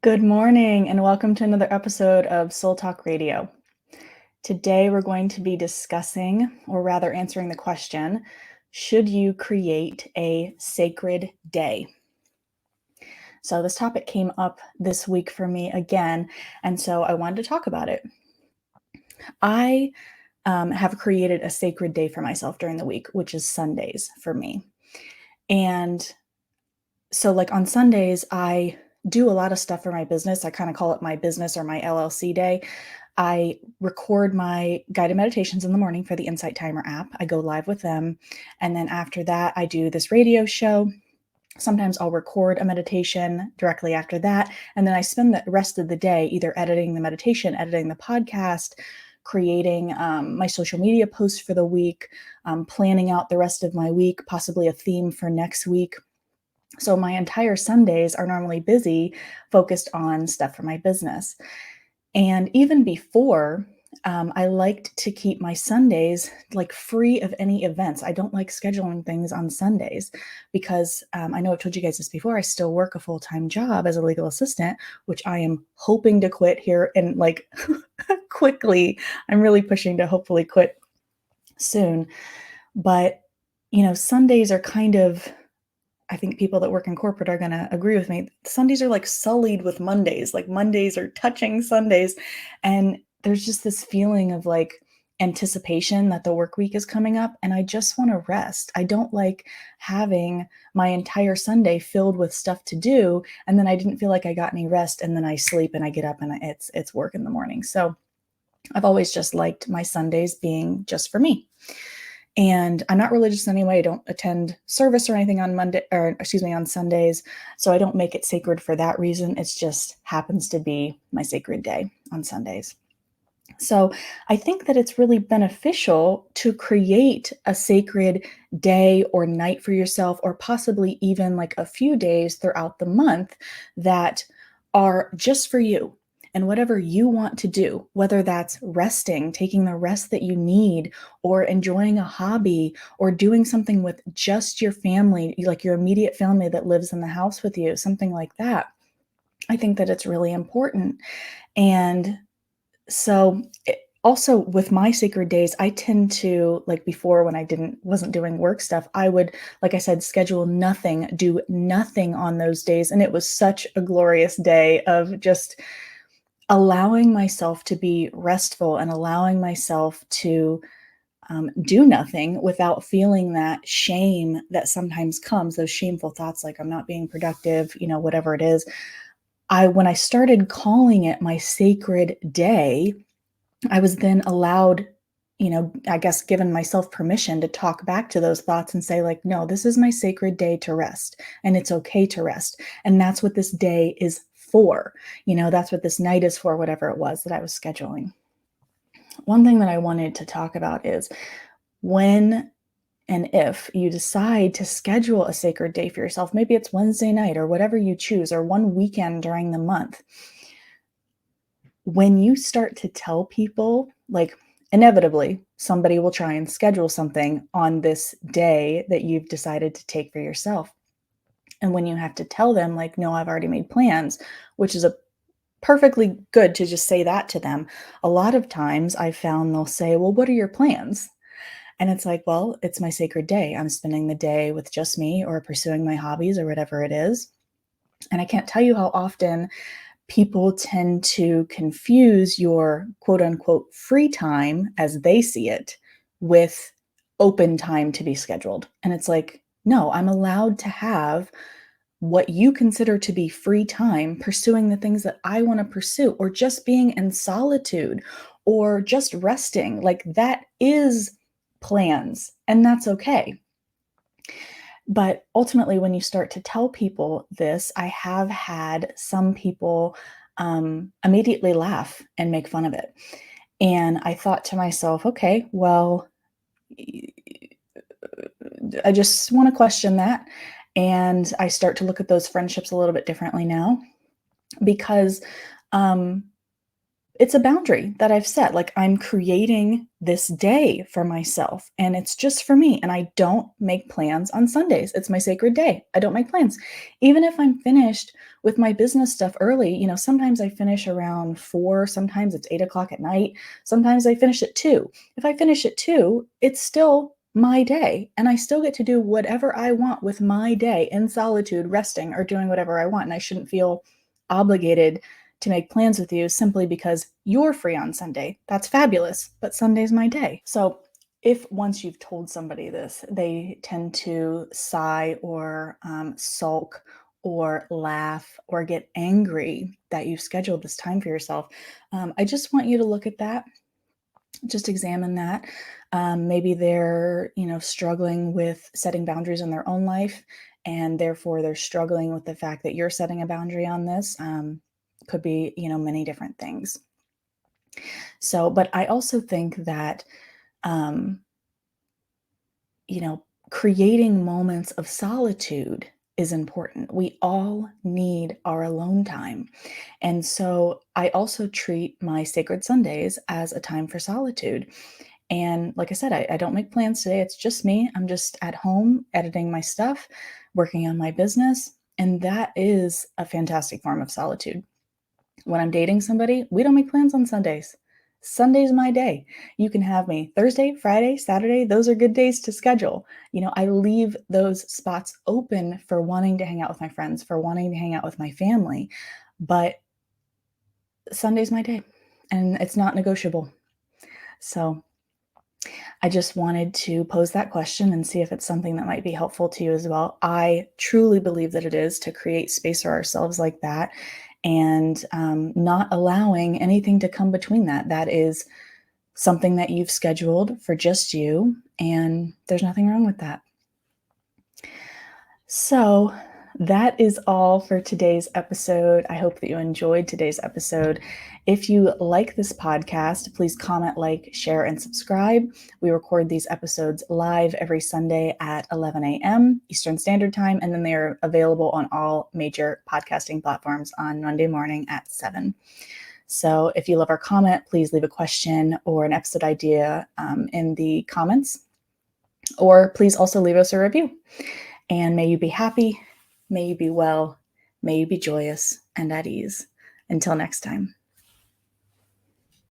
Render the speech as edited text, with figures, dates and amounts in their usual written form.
Good morning and welcome to another episode of Soul Talk Radio. Today we're going to be discussing, or rather answering the question, should you create a sacred day? So this topic came up this week for me again, and so I wanted to talk about it. I have created a sacred day for myself during the week, which is Sundays for me. And so, like on Sundays, I do a lot of stuff for my business. I kind of call it my business or my LLC day. I record my guided meditations in the morning for the Insight Timer app. I go live with them. And then after that, I do this radio show. Sometimes I'll record a meditation directly after that. And then I spend the rest of the day either editing the meditation, editing the podcast, creating my social media posts for the week, planning out the rest of my week, possibly a theme for next week. So my entire Sundays are normally busy, focused on stuff for my business. And even before, I liked to keep my Sundays like free of any events. I don't like scheduling things on Sundays because I know I've told you guys this before. I still work a full-time job as a legal assistant, which I am hoping to quit here and like quickly. I'm really pushing to hopefully quit soon. But, Sundays are kind of, I think people that work in corporate are going to agree with me. Sundays are like sullied with Mondays. Like Mondays are touching Sundays. And there's just this feeling of like anticipation that the work week is coming up. And I just want to rest. I don't like having my entire Sunday filled with stuff to do. And then I didn't feel like I got any rest. And then I sleep and I get up and it's work in the morning. So I've always just liked my Sundays being just for me. And I'm not religious anyway. I don't attend service or anything on Sundays. So I don't make it sacred for that reason. It just happens to be my sacred day on Sundays. So I think that it's really beneficial to create a sacred day or night for yourself, or possibly even like a few days throughout the month that are just for you and whatever you want to do, whether that's resting, taking the rest that you need, or enjoying a hobby, or doing something with just your family, like your immediate family that lives in the house with you, something like that. I think that it's really important. And so also with my sacred days, I tend to, like before when I wasn't doing work stuff, I would, like I said, schedule nothing, do nothing on those days. And it was such a glorious day of just allowing myself to be restful and allowing myself to do nothing without feeling that shame that sometimes comes, those shameful thoughts like I'm not being productive, whatever it is. When I started calling it my sacred day, I was then allowed, I guess given myself permission to talk back to those thoughts and say like, no, this is my sacred day to rest, and it's okay to rest. And that's what this day is for. That's what this night is for, whatever it was that I was scheduling. One thing that I wanted to talk about is when and if you decide to schedule a sacred day for yourself, maybe it's Wednesday night or whatever you choose, or one weekend during the month, when you start to tell people, like inevitably, somebody will try and schedule something on this day that you've decided to take for yourself. And when you have to tell them, like, no, I've already made plans, which is a perfectly good to just say that to them. A lot of times I've found they'll say, well, what are your plans? And it's like, well, it's my sacred day. I'm spending the day with just me or pursuing my hobbies or whatever it is. And I can't tell you how often people tend to confuse your quote unquote free time as they see it with open time to be scheduled. And it's like, no, I'm allowed to have what you consider to be free time pursuing the things that I want to pursue, or just being in solitude, or just resting. Like that is plans, and that's okay. But ultimately, when you start to tell people this, I have had some people immediately laugh and make fun of it. And I thought to myself, okay, well, I just want to question that. And I start to look at those friendships a little bit differently now, because um, it's a boundary that I've set. Like, I'm creating this day for myself and it's just for me. And I don't make plans on Sundays. It's my sacred day. I don't make plans. Even if I'm finished with my business stuff early, sometimes I finish around 4, sometimes it's 8 o'clock at night, sometimes I finish at 2. If I finish at 2, it's still my day and I still get to do whatever I want with my day in solitude, resting or doing whatever I want. And I shouldn't feel obligated to make plans with you simply because you're free on Sunday. That's fabulous, but Sunday's my day. So if once you've told somebody this, they tend to sigh or sulk or laugh or get angry that you've scheduled this time for yourself, I just want you to look at that, just examine that. Maybe they're, struggling with setting boundaries in their own life, and therefore they're struggling with the fact that you're setting a boundary on this. Could be, many different things. So, but I also think that, um, you know, creating moments of solitude is important. We all need our alone time. And so I also treat my sacred Sundays as a time for solitude. And like I said, I don't make plans today. It's just me. I'm just at home editing my stuff, working on my business. And that is a fantastic form of solitude. When I'm dating somebody, we don't make plans on Sundays. Sunday's my day. You can have me Thursday, Friday, Saturday. Those are good days to schedule. I leave those spots open for wanting to hang out with my friends, for wanting to hang out with my family. But Sunday's my day and it's not negotiable. So I just wanted to pose that question and see if it's something that might be helpful to you as well. I truly believe that it is, to create space for ourselves like that, and not allowing anything to come between that. That is something that you've scheduled for just you, and there's nothing wrong with that. So that is all for today's episode. I hope that you enjoyed today's episode. If you like this podcast, please comment, like, share, and subscribe. We record these episodes live every Sunday at 11 a.m. Eastern Standard Time, and then they're available on all major podcasting platforms on Monday morning at 7. So if you love our comment, please leave a question or an episode idea in the comments, or please also leave us a review. And may you be happy, may you be well, may you be joyous and at ease. Until next time.